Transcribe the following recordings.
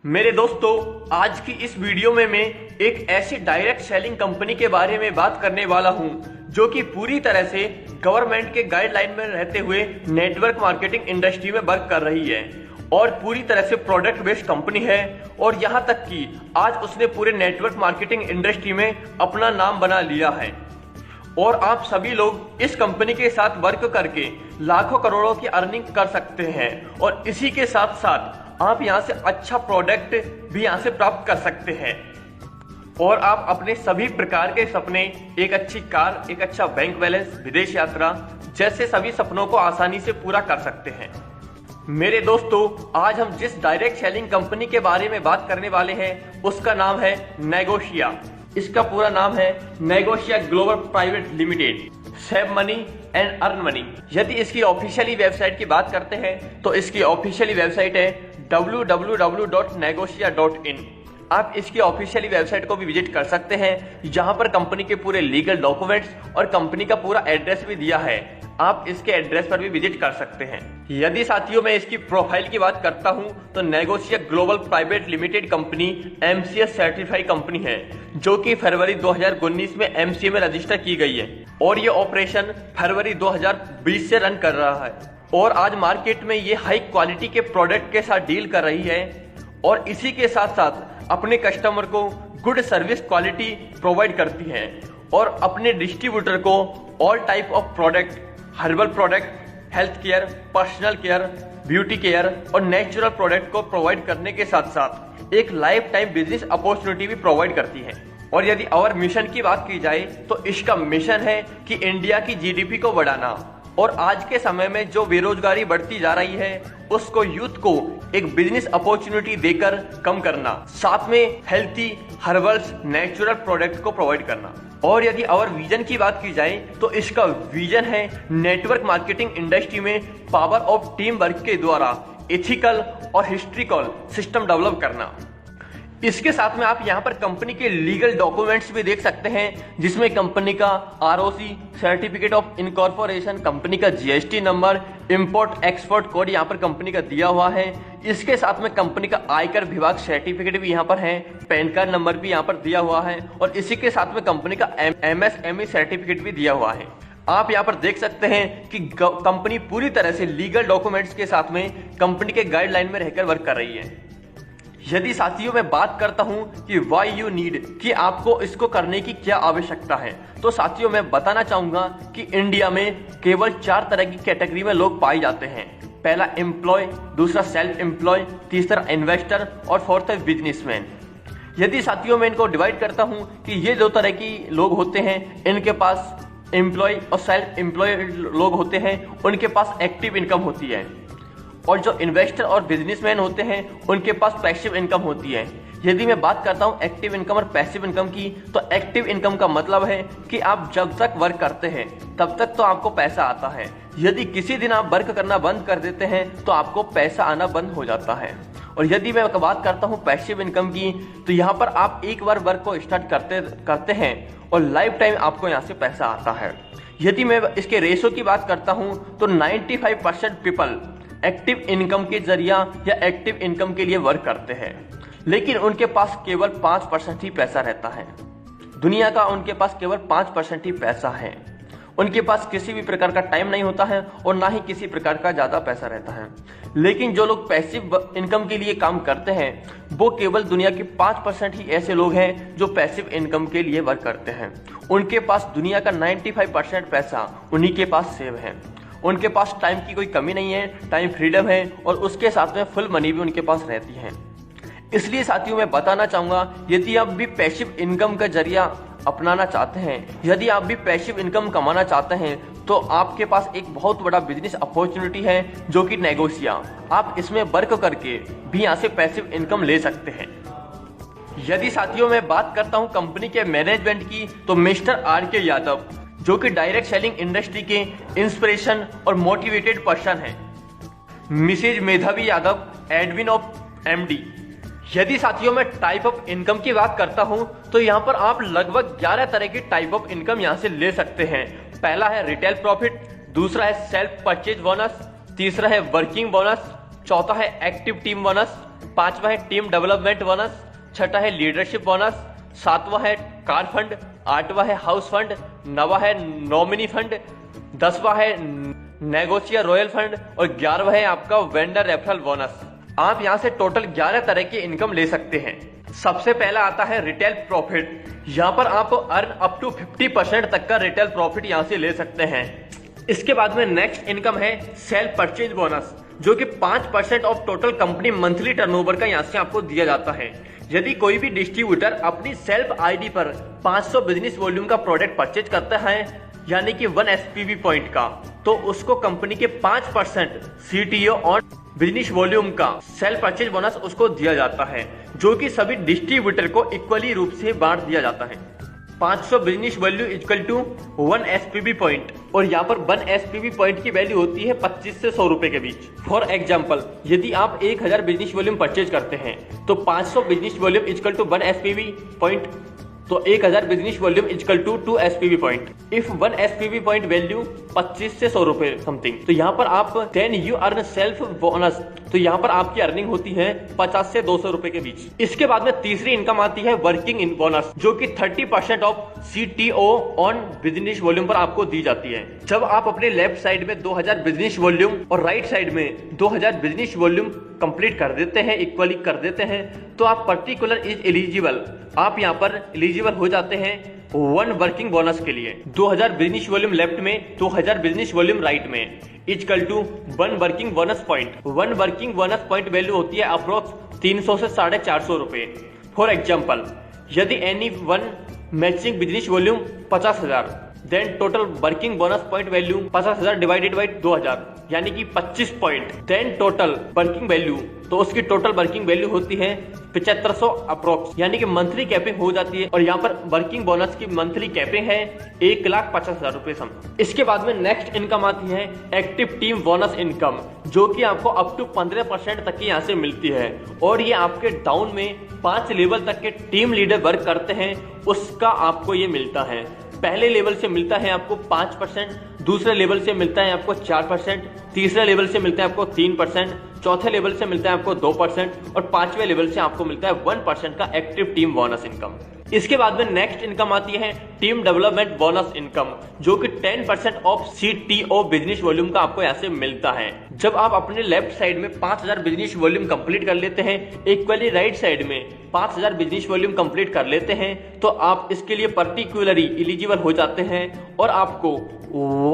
मेरे दोस्तों, आज की इस वीडियो में मैं एक ऐसी डायरेक्ट सेलिंग कंपनी के बारे में बात करने वाला हूं जो कि पूरी तरह से गवर्नमेंट के गाइडलाइन में रहते हुए नेटवर्क मार्केटिंग इंडस्ट्री में वर्क कर रही है और पूरी तरह से प्रोडक्ट बेस्ड कंपनी है। और यहां तक कि आज उसने पूरे नेटवर्क मार्केटिंग इंडस्ट्री में अपना नाम बना लिया है और आप सभी लोग इस कंपनी के साथ वर्क करके लाखों करोड़ों की अर्निंग कर सकते हैं और इसी के साथ साथ आप यहां से अच्छा प्रोडक्ट भी यहां से प्राप्त कर सकते हैं और आप अपने सभी प्रकार के सपने, एक अच्छी कार, एक अच्छा बैंक बैलेंस, विदेश यात्रा जैसे सभी सपनों को आसानी से पूरा कर सकते हैं। मेरे दोस्तों, आज हम जिस डायरेक्ट सेलिंग कंपनी के बारे में बात करने वाले हैं उसका नाम है नेगोशिया। इसका पूरा नाम है Negosia global private limited, save money and earn money. यदि इसकी ऑफिशियली वेबसाइट की बात करते हैं तो इसकी ऑफिशियली वेबसाइट है www.negotia.in। आप इसकी ऑफिशियली वेबसाइट को भी विजिट कर सकते हैं, जहां पर कंपनी के पूरे लीगल डॉक्यूमेंट्स और कंपनी का पूरा एड्रेस भी दिया है। आप इसके एड्रेस पर भी विजिट कर सकते हैं। यदि साथियों मैं इसकी प्रोफाइल की बात करता हूं तो Negosia global private limited company MCA certified company है जो कि फरवरी 2019 में MCA में रजिस्टर की गई है और ये ऑपरेशन फरवरी 2020 से रन कर रहा है और आज मार्केट में ये हाई क्वालिटी के प्रोडक्ट के साथ डील कर रही है और इसी के साथ साथ अपने कस्टमर को गुड सर्विस क्वालिटी प्रोवाइड करती है और अपने डिस्ट्रीब्यूटर को all type of product, herbal product, health care, personal care, beauty care और नेचुरल प्रोडक्ट को प्रोवाइड करने के साथ साथ एक लाइफ टाइम बिजनेस अपॉर्चुनिटी भी प्रोवाइड करती है। और यदि और मिशन की बात की जाए तो इसका मिशन है कि इंडिया की GDP को बढ़ाना और आज के समय में जो बेरोजगारी बढ़ती जा रही है उसको यूथ को एक बिजनेस अपॉर्चुनिटी देकर कम करना, साथ में हेल्थी हर्बल्स, नेचुरल प्रोडक्ट को प्रोवाइड करना। और यदि और विजन की बात की जाए तो इसका विजन है नेटवर्क मार्केटिंग इंडस्ट्री में पावर ऑफ टीम वर्क के द्वारा एथिकल और हिस्ट्रिकल सिस्टम डेवलप करना। इसके साथ में आप यहाँ पर कंपनी के लीगल डॉक्यूमेंट्स भी देख सकते हैं, जिसमें कंपनी का ROC, certificate of incorporation, company का GST number, import export code यहाँ पर कंपनी का दिया हुआ है। इसके साथ में कंपनी का आयकर विभाग सर्टिफिकेट भी यहाँ पर है, पैन कार्ड नंबर भी यहाँ पर दिया हुआ है और इसी के साथ में कंपनी का MSME सर्टिफिकेट भी दिया हुआ है। आप यहाँ पर देख सकते हैं कि कंपनी पूरी तरह से लीगल डॉक्यूमेंट्स के साथ में कंपनी के गाइडलाइन में रहकर वर्क कर रही है। यदि साथियों मैं बात करता हूं कि वाई यू नीड, कि आपको इसको करने की क्या आवश्यकता है, तो साथियों मैं बताना चाहूंगा कि इंडिया में केवल 4 तरह की कैटेगरी में लोग पाए जाते हैं। पहला एम्प्लॉय, दूसरा सेल्फ एम्प्लॉय, तीसरा इन्वेस्टर और फोर्थ है बिजनेसमैन। यदि साथियों मैं इनको डिवाइड करता हूं कि ये 2 तरह की लोग होते हैं, इनके पास एम्प्लॉय और सेल्फ एम्प्लॉय लोग होते हैं, उनके पास एक्टिव इनकम होती है और जो इन्वेस्टर और बिजनेसमैन होते हैं उनके पास पैसिव इनकम होती है। यदि मैं बात करता हूं एक्टिव इनकम और पैसिव इनकम की, तो एक्टिव इनकम का मतलब है कि आप जब तक वर्क करते हैं तब तक तो आपको पैसा आता है। यदि किसी दिन आप वर्क करना बंद कर देते हैं तो आपको पैसा आना बंद हो जाता है। और यदि मैं बात करता हूं पैसिव इनकम की, तो यहाँ पर आप एक बार वर्क को स्टार्ट करते हैं और लाइफ टाइम आपको यहाँ से पैसा आता है। यदि मैं इसके रेशो की बात करता हूँ तो 95% पीपल एक्टिव इनकम के जरिया या एक्टिव इनकम के लिए वर्क करते हैं, लेकिन उनके पास केवल 5% ही पैसा रहता है। दुनिया का उनके पास केवल 5% ही पैसा है। उनके पास किसी भी प्रकार का टाइम नहीं होता है और ना ही किसी प्रकार का ज्यादा पैसा रहता है। लेकिन जो लोग पैसिव इनकम के लिए काम करते हैं वो केवल दुनिया के 5% ही ऐसे लोग हैं जो पैसिव इनकम के लिए वर्क करते हैं। उनके पास दुनिया का 95% पैसा उन्हीं के पास सेव है। उनके पास टाइम की कोई कमी नहीं है, टाइम फ्रीडम है और उसके साथ में फुल मनी भी उनके पास रहती है। इसलिए साथियों मैं बताना चाहूंगा, यदि आप भी पैसिव इनकम का जरिया अपनाना चाहते हैं, यदि आप भी पैसिव इनकम कमाना चाहते हैं, तो आपके पास एक बहुत बड़ा बिजनेस अपॉर्चुनिटी है जो कि नेगोशिया। आप इसमें वर्क करके भी यहाँ से पैसिव इनकम ले सकते हैं। यदि साथियों मैं बात करता हूँ कंपनी के मैनेजमेंट की, तो मिस्टर RK यादव जो कि डायरेक्ट सेलिंग इंडस्ट्री के इंस्पिरेशन और मोटिवेटेड पर्सन है, मिसेज मेधावी यादव, एडमिन ऑफ MD। यदि साथियों मैं टाइप ऑफ इनकम की बात करता हूं तो यहां पर आप लगभग 11 तरह की टाइप ऑफ इनकम यहां से ले सकते हैं। पहला है रिटेल प्रॉफिट, दूसरा है सेल्फ परचेज बोनस, तीसरा है वर्किंग बोनस, चौथा है एक्टिव टीम बोनस, 5वां है टीम डेवलपमेंट बोनस, 6वां है लीडरशिप बोनस, 7वां है कार फंड, 8वां है हाउस फंड, 9वां है नॉमिनी फंड, 10वां है नेगोशिया रॉयल फंड और 11वां है आपका वेंडर रेफरल बोनस। आप यहाँ से टोटल 11 तरह की इनकम ले सकते हैं। सबसे पहला आता है रिटेल प्रॉफिट। यहाँ पर आप अर्न अप टू 50% तक का रिटेल प्रॉफिट यहाँ से ले सकते हैं। इसके बाद में नेक्स्ट इनकम है सेल्फ परचेज बोनस, जो कि 5% of total company monthly turnover का यहाँ से आपको दिया जाता है। यदि कोई भी डिस्ट्रीब्यूटर अपनी सेल्फ आईडी पर 500 बिजनेस वॉल्यूम का प्रोडक्ट परचेज करता है, यानी कि 1 SPV पॉइंट का, तो उसको कंपनी के 5% CTO ऑन बिजनेस वॉल्यूम का सेल्फ परचेज बोनस उसको दिया जाता है, जो कि सभी डिस्ट्रीब्यूटर को इक्वली रूप से बांट दिया जाता है। 500 business value equal to 1 SPV point, और यहाँ पर 1 SPV पॉइंट की वैल्यू होती है 25 से 100 रुपए के बीच। फॉर एग्जाम्पल, यदि आप 1000 बिजनेस वॉल्यूम परचेज करते हैं तो 500 business volume equal to 1 SPV point, तो 1000 business volume equal to 2 SPV point. If 1 SPV point value 25 से 100 रुपए समथिंग, तो यहाँ पर आप 10 यू अर्न सेल्फ बोनस, तो यहाँ पर आपकी अर्निंग होती है 50 से 200 रुपए के बीच। इसके बाद में तीसरी इनकम आती है वर्किंग इन बोनस, जो कि 30% of CTO on business volume पर आपको दी जाती है। जब आप अपने लेफ्ट साइड में 2000 बिजनेस वॉल्यूम और राइट साइड में 2000 बिजनेस वॉल्यूम कंप्लीट कर देते हैं, इक्वली कर देते हैं, तो आप पर्टिकुलर इज एलिजिबल, आप यहाँ पर एलिजिबल हो जाते हैं 1 वर्किंग बोनस के लिए। 2000 बिजनेस वॉल्यूम लेफ्ट में, 2000 बिजनेस वॉल्यूम राइट में, equal to 1 working bonus point. 1 working bonus point value होती है अप्रोक्स 300 से 450 रुपए। फॉर एग्जाम्पल, यदि any 1 matching business volume 50,000, then total working bonus point value 50,000 divided by 2000, यानी कि 25 point, then total working value, तो उसकी टोटल वर्किंग वैल्यू होती है 7500 अप्रोक्स, यानी कि मंथली कैपिंग हो जाती है। और यहाँ पर वर्किंग बोनस की मंथली कैपिंग है 1,50,000 रुपए सम। इसके बाद में नेक्स्ट इनकम आती है एक्टिव टीम बोनस इनकम, जो कि आपको अप टू 15% तक की यहाँ से मिलती है, और ये आपके डाउन में 5 लेवल तक के टीम लीडर वर्क करते हैं उसका आपको ये मिलता है। पहले लेवल से मिलता है आपको 5%, दूसरे लेवल से मिलता है आपको 4%, तीसरे लेवल से मिलता है आपको 3%, चौथे लेवल से मिलता है आपको 2% और 5वें लेवल से आपको मिलता है 1% का एक्टिव टीम बोनस इनकम। इसके बाद में नेक्स्ट इनकम आती है टीम डेवलपमेंट बोनस इनकम, जो कि 10% ऑफ CTO बिजनेस वॉल्यूम का आपको यहाँ से मिलता है। जब आप अपने लेफ्ट साइड में 5000 बिजनेस वॉल्यूम कंप्लीट कर लेते हैं, इक्वली राइट साइड में 5000 बिजनेस वॉल्यूम कंप्लीट कर लेते हैं, तो आप इसके लिए पर्टिकुलरली एलिजिबल हो जाते हैं और आपको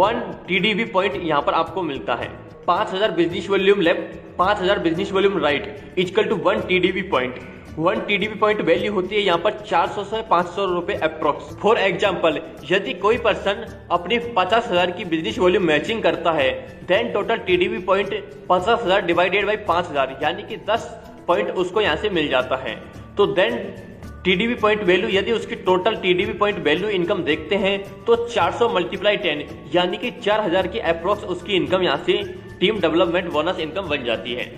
1 TDB पॉइंट यहाँ पर आपको मिलता है। 5000 business volume left, 5000 business volume right, equal to 1 TDB point. 1 TDB point value होती है यहाँ पर 400 से 500 रुपए अप्रोक्स। फॉर एग्जाम्पल, यदि कोई पर्सन अपनी 50,000 की बिजनेस वॉल्यूम मैचिंग करता है, then total TDB point 50,000 divided by 5000, यानी कि 10 पॉइंट उसको यहाँ से मिल जाता है। तो देन TDB पॉइंट वैल्यू, यदि उसकी total TDB point value income देखते हैं तो 400 × 10, यानी कि 4000 की अप्रोक्स उसकी इनकम यहाँ से टीम डेवलपमेंट बोनस इनकम बन जाती है।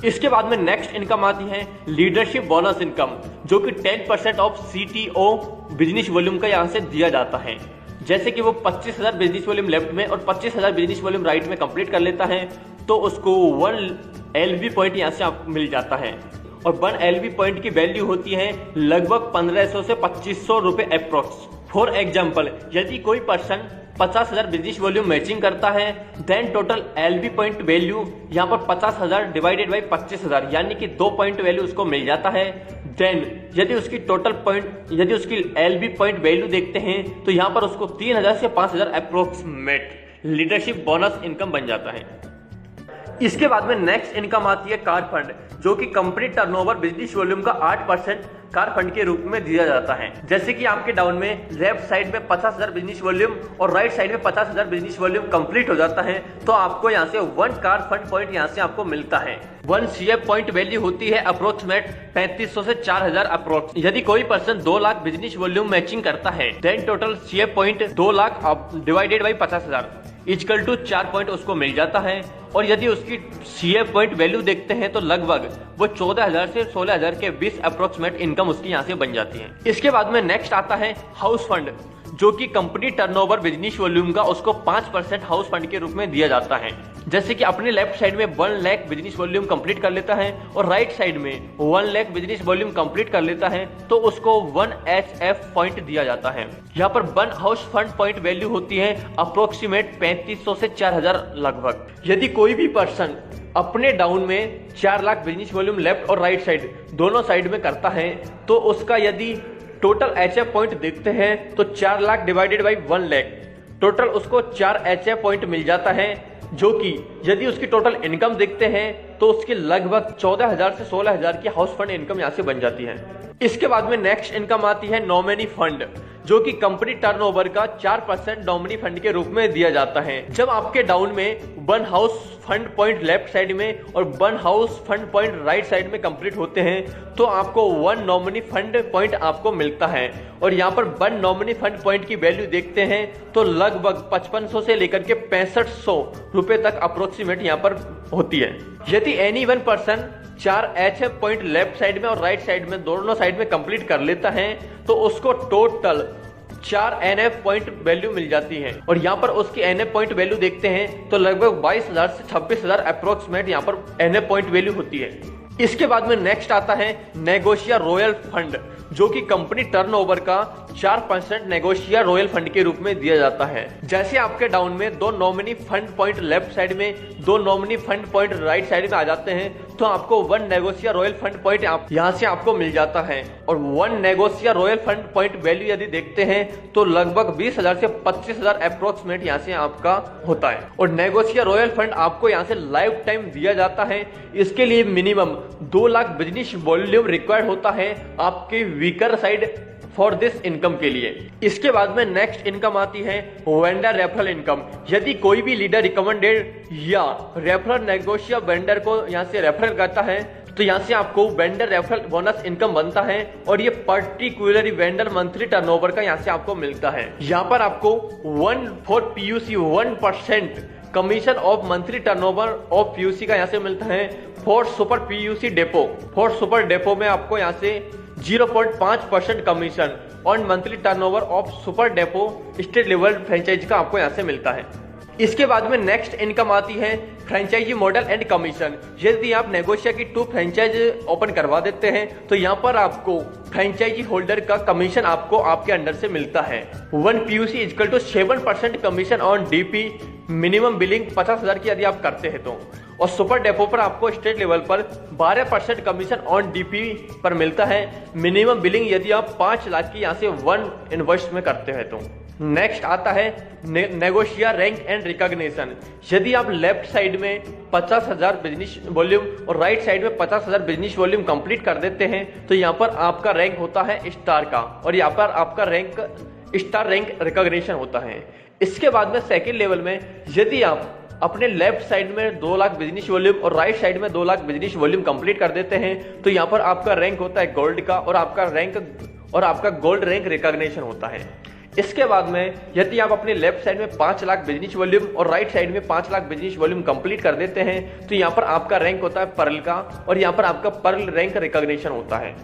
इसके बाद में नेक्स्ट इनकम आती है लीडरशिप बोनस इनकम, जो कि 10% ऑफ CTO बिजनेस वॉल्यूम का यहाँ से दिया जाता है। जैसे कि वो 25,000 बिजनेस वॉल्यूम लेफ्ट में और 25,000 बिजनेस वॉल्यूम राइट में कंप्लीट कर लेता है, तो उसको 1 LB पॉइंट यहाँ से आप मिल जाता है, और 1 LB पॉइंट की वैल्यू होती है लगभग 1500 से 2500 रुपए अप्रोक्स। फॉर एग्जाम्पल, यदि कोई पर्सन 50,000 बिजनेस वॉल्यूम मैचिंग करता है, then total LB point value यहाँ पर 50,000 डिवाइडेड बाई 25,000, यानी कि 2 पॉइंट वैल्यू उसको मिल जाता है। देन यदि उसकी टोटल पॉइंट, यदि उसकी LB पॉइंट वैल्यू देखते हैं, तो यहाँ पर उसको 3000 से 5000 अप्रोक्सीमेट लीडरशिप बोनस इनकम बन जाता है। इसके बाद में नेक्स्ट इनकम आती है कार फंड, जो कि कंपनी टर्नओवर बिजनेस वॉल्यूम का 8% कार फंड के रूप में दिया जाता है। जैसे कि आपके डाउन में लेफ्ट साइड में 50,000 बिजनेस वॉल्यूम और राइट साइड में 50,000 बिजनेस वॉल्यूम कंप्लीट हो जाता है, तो आपको यहाँ से 1 कार फंड पॉइंट यहाँ से आपको मिलता है। 1 CF पॉइंट वैल्यू होती है अप्रोक्सीमेट 3500 से 4000 अप्रोक्स। यदि कोई person 2 lakh business volume matching करता है, then total CF point 2 lakh divided by 50,000 equal to 4 point उसको मिल जाता है। और यदि उसकी CF पॉइंट वैल्यू देखते हैं, तो लगभग वो 14,000 से 16,000 के 20 अप्रोक्सीमेट इनकम उसकी यहाँ से बन जाती है। इसके बाद में नेक्स्ट आता है हाउस फंड, जो कि कंपनी टर्नओवर बिजनेस वॉल्यूम का उसको 5% हाउस फंड के रूप में दिया जाता है। जैसे कि अपने लेफ्ट साइड में 1 लाख बिजनेस वॉल्यूम कंप्लीट कर लेता है और राइट साइड में 1 लाख बिजनेस वॉल्यूम कंप्लीट कर लेता है तो उसको 1 HF पॉइंट दिया जाता है। यहाँ पर 1 हाउस फंड पॉइंट वैल्यू होती है अप्रोक्सीमेट 3500 से 4000 लगभग। यदि कोई भी पर्सन अपने डाउन में 4 लाख बिजनेस वॉल्यूम लेफ्ट और राइट साइड दोनों साइड में करता है तो उसका यदि टोटल HF पॉइंट देखते हैं तो 4 lakh divided by 1 lakh total उसको 4 HF पॉइंट मिल जाता है, जो कि यदि उसकी टोटल इनकम देखते हैं तो उसकी लगभग 14,000 से 16,000 की हाउस फंड इनकम यहाँ से बन जाती है। इसके बाद में नेक्स्ट इनकम आती है नॉमिनी फंड, जो कि कंपनी टर्नओवर का 4% नॉमिनी फंड के रूप में दिया जाता है। जब आपके डाउन में 1 house fund point left side में और 1 house fund point right side में कंप्लीट होते हैं तो आपको 1 नॉमिनी फंड पॉइंट आपको मिलता है। और यहाँ पर 1 नॉमिनी फंड पॉइंट की वैल्यू देखते हैं तो लगभग 5500 से लेकर के 6500 रुपए तक अप्रोक्सीमेट यहाँ पर होती है। यदि any one person 4 HF point left side में और राइट साइड में दोनों साइड में कंप्लीट कर लेता है तो उसको टोटल 4 NF पॉइंट वैल्यू मिल जाती है। और यहाँ पर उसकी NF पॉइंट वैल्यू देखते हैं तो लगभग 22,000 से 26,000 अप्रोक्सीमेट यहाँ पर NF पॉइंट वैल्यू होती है। इसके बाद में नेक्स्ट आता है नेगोशिया रॉयल फंड, जो कि कंपनी टर्नओवर का 4% नेगोशिया रॉयल फंड के रूप में दिया जाता है। जैसे आपके डाउन में 2 nominee fund point left side में 2 nominee fund point right side में आ जाते हैं तो आपको 1 नेगोशिया रॉयल फंड पॉइंट यहाँ से आपको मिल जाता है। और 1 नेगोशिया रॉयल फंड पॉइंट वैल्यू यदि देखते हैं तो लगभग 20,000 से 25,000 अप्रोक्सीमेट यहाँ से आपका होता है। और नेगोशिया रॉयल फंड आपको यहाँ से लाइफ टाइम दिया जाता है। इसके लिए minimum 2 lakh business volume required होता है आपके weaker side for this income के लिए। इसके बाद में नेक्स्ट इनकम आती है वेंडर रेफरल इनकम। यदि कोई भी लीडर रिकमेंडेड या रेफरल नेगोशिया वेंडर को यहाँ से रेफरल करता है तो यहाँ से आपको वेंडर रेफरल बोनस इनकम बनता है और ये पर्टिकुलरली वेंडर मंथली टर्नओवर का यहाँ से आपको मिलता है। यहाँ पर आपको 1 for PUC 1% commission of monthly turnover of PUC का यहाँ से मिलता है। For super PUC depot, for super depot में आपको यहाँ से 0.5% commission on monthly turnover of super depot state level franchise का आपको यहाँ से मिलता है। इसके बाद में नेक्स्ट इनकम आती है फ्रेंचाइजी मॉडल एंड कमीशन। यदि आप नेगोशिया की 2 फ्रेंचाइज ओपन करवा देते हैं तो यहाँ पर आपको फ्रेंचाइजी होल्डर का कमीशन आपको आपके अंडर से मिलता है। 1 PUC equal to 7% commission on DP, minimum billing 50,000 की यदि आप करते हैं तो। और सुपर डेपो पर आपको स्टेट लेवल पर 12% कमीशन ऑन DP पर मिलता है, मिनिमम बिलिंग यदि आप 5 लाख की यहाँ से 1 इनवॉइस में करते हैं तो। नेक्स्ट आता है नेगोशिया रैंक एंड रिकॉग्निशन। यदि आप लेफ्ट साइड में 50,000 बिजनेस वॉल्यूम और राइट साइड में 50,000 बिजनेस वॉल्यूम कंप्लीट कर देते हैं तो यहाँ पर आपका रैंक होता है स्टार का और यहाँ पर आपका रैंक स्टार रैंक रिकॉग्निशन होता है। इसके बाद में सेकेंड लेवल में यदि आप अपने लेफ्ट साइड में 2 लाख बिजनेस वॉल्यूम और राइट साइड में 2 लाख बिजनेस वॉल्यूम कंप्लीट कर देते हैं तो यहाँ पर आपका रैंक होता है गोल्ड का और आपका गोल्ड रैंक रिकॉग्निशन होता है। इसके बाद में यदि आप अपने लेफ्ट साइड में 5 लाख बिजनेस वॉल्यूम और राइट साइड में 5 लाख बिजनेस वॉल्यूम कंप्लीट कर देते हैं तो यहाँ पर आपका रैंक होता है पर्ल का और यहाँ पर आपका पर्ल रैंक रिकॉग्निशन होता है।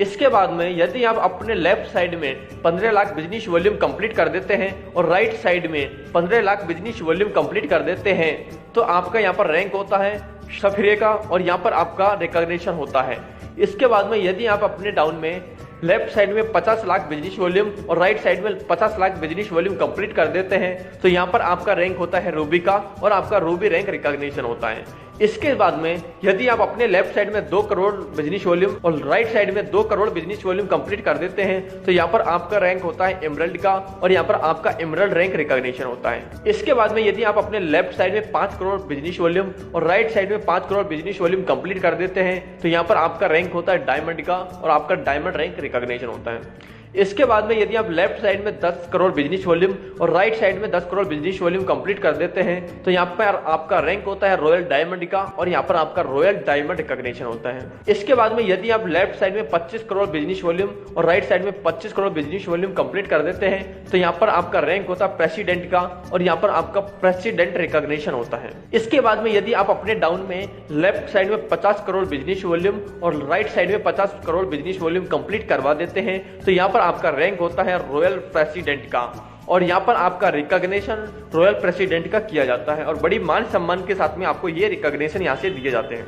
इसके बाद में यदि आप अपने लेफ्ट साइड में 15 लाख बिजनेस वॉल्यूम कंप्लीट कर देते हैं और राइट साइड में 15 लाख बिजनेस वॉल्यूम कंप्लीट कर देते हैं तो आपका यहाँ पर रैंक होता है सफिरे का और यहाँ पर आपका रिकॉग्निशन होता है। इसके बाद में यदि आप अपने डाउन में लेफ्ट साइड में 50 लाख बिजनेस वॉल्यूम और राइट साइड में 50 लाख बिजनेस वॉल्यूम कंप्लीट कर देते हैं तो यहाँ पर आपका रैंक होता है रूबी का और आपका रूबी रैंक रिकॉग्निशन होता है। इसके बाद में यदि आप अपने लेफ्ट साइड में 2 करोड़ बिजनेस वॉल्यूम और राइट साइड में 2 करोड़ बिजनेस वॉल्यूम कंप्लीट कर देते हैं तो यहाँ पर आपका रैंक होता है एमरल्ड का और यहाँ पर आपका एमरल्ड रैंक रिकॉग्निशन होता है। इसके बाद में यदि आप अपने लेफ्ट साइड में 5 करोड़ बिजनेस वॉल्यूम और राइट साइड में 5 करोड़ बिजनेस वॉल्यूम कंप्लीट कर देते हैं तो यहाँ पर आपका रैंक होता है डायमंड का और आपका डायमंड रैंक रिकॉग्निशन होता है। इसके बाद में यदि आप लेफ्ट साइड में 10 करोड़ बिजनेस वॉल्यूम और राइट साइड में 10 करोड़ बिजनेस वॉल्यूम कंप्लीट कर देते हैं तो यहाँ पर आपका रैंक होता है रॉयल डायमंड का और यहाँ पर आपका रॉयल डायमंड रिकॉग्निशन होता है। इसके बाद में यदि आप लेफ्ट साइड में 25 करोड़ बिजनेस वॉल्यूम और राइट साइड में 25 करोड़ बिजनेस वॉल्यूम कंप्लीट कर देते हैं तो यहाँ पर आपका रैंक होता है प्रेसिडेंट का और यहाँ पर आपका प्रेसिडेंट रिकॉग्निशन होता है। इसके बाद में यदि आप अपने डाउन में लेफ्ट साइड में 50 करोड़ बिजनेस वॉल्यूम और राइट साइड में 50 करोड़ बिजनेस वॉल्यूम कंप्लीट करवा देते हैं तो यहाँ पर आपका रैंक होता है रॉयल प्रेसिडेंट का, और यहाँ पर आपका रिकॉग्निशन रॉयल प्रेसिडेंट का किया जाता है और बड़ी मान सम्मान के साथ में आपको ये रिकॉग्निशन यहाँ से दिए जाते हैं।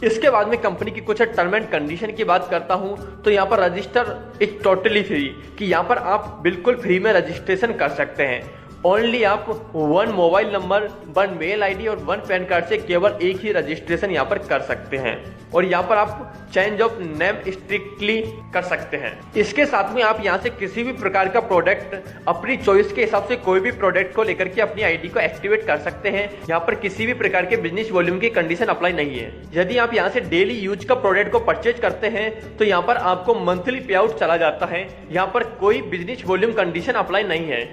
इसके बाद में कंपनी की कुछ टर्म एंड कंडीशन की बात करता हूं तो यहाँ पर रजिस्टर इज टोटली फ्री, कि यहाँ पर आप बिल्कुल फ्री में रजिस्ट्रेशन कर सकते हैं। ओनली आप 1 मोबाइल नंबर, 1 मेल आईडी और 1 पैन कार्ड से केवल एक ही रजिस्ट्रेशन यहाँ पर कर सकते हैं, और यहाँ पर आप चेंज ऑफ नेम स्ट्रिक्टली कर सकते हैं। इसके साथ में आप यहाँ से किसी भी प्रकार का प्रोडक्ट अपनी चॉइस के हिसाब से कोई भी प्रोडक्ट को लेकर के अपनी आईडी को एक्टिवेट कर सकते हैं। यहाँ पर किसी भी प्रकार के बिजनेस वॉल्यूम की कंडीशन अप्लाई नहीं है। यदि आप यहाँ से डेली यूज का प्रोडक्ट को परचेज करते हैं तो यहाँ पर आपको मंथली पे आउट चला जाता है। यहाँ पर कोई बिजनेस वॉल्यूम कंडीशन अप्लाई नहीं है।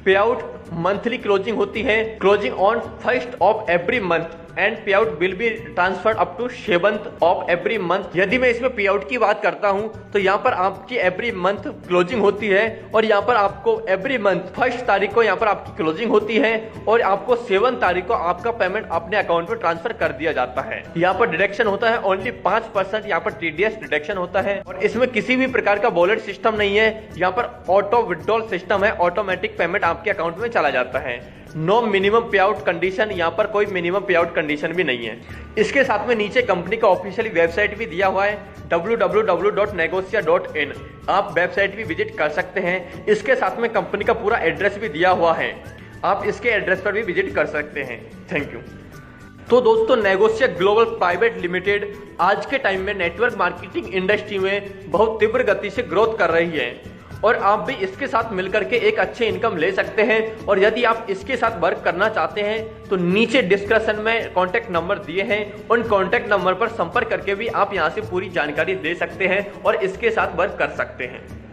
पे आउट मंथली क्लोजिंग होती है, closing on 1st of every month and pay out will be transferred up to 7th of every month. यदि मैं इसमें पे आउट की बात करता हूं तो यहाँ पर आपकी एवरी मंथ क्लोजिंग होती है, और यहाँ पर आपको एवरी मंथ 1st तारीख को यहाँ पर आपकी क्लोजिंग होती है और आपको 7 तारीख को आपका पेमेंट अपने अकाउंट में ट्रांसफर कर दिया जाता है। यहाँ पर डिडक्शन होता है ओनली 5%, यहाँ पर TDS डिडक्शन होता है, और इसमें किसी भी प्रकार का वॉलेट सिस्टम नहीं है। यहाँ पर ऑटो विड्रॉल सिस्टम है, ऑटोमेटिक पेमेंट आपके अकाउंट में चला जाता है। नो मिनिमम पे आउट कंडीशन, यहाँ पर कोई मिनिमम पे आउट कंडीशन भी नहीं है। इसके साथ में नीचे कंपनी का ऑफिशियल वेबसाइट भी दिया हुआ है www.negotia.in। आप वेबसाइट भी विजिट कर सकते हैं। इसके साथ में कंपनी का पूरा एड्रेस भी दिया हुआ है, आप इसके एड्रेस पर भी विजिट कर सकते हैं। Thank you. तो दोस्तों, नेगोशिया ग्लोबल प्राइवेट लिमिटेड आज के टाइम में नेटवर्क मार्केटिंग इंडस्ट्री में बहुत तीव्र गति से ग्रोथ कर रही है, और आप भी इसके साथ मिलकर के एक अच्छे इनकम ले सकते हैं। और यदि आप इसके साथ वर्क करना चाहते हैं तो नीचे डिस्क्रिप्शन में कॉन्टैक्ट नंबर दिए हैं, उन कॉन्टैक्ट नंबर पर संपर्क करके भी आप यहां से पूरी जानकारी ले सकते हैं और इसके साथ वर्क कर सकते हैं।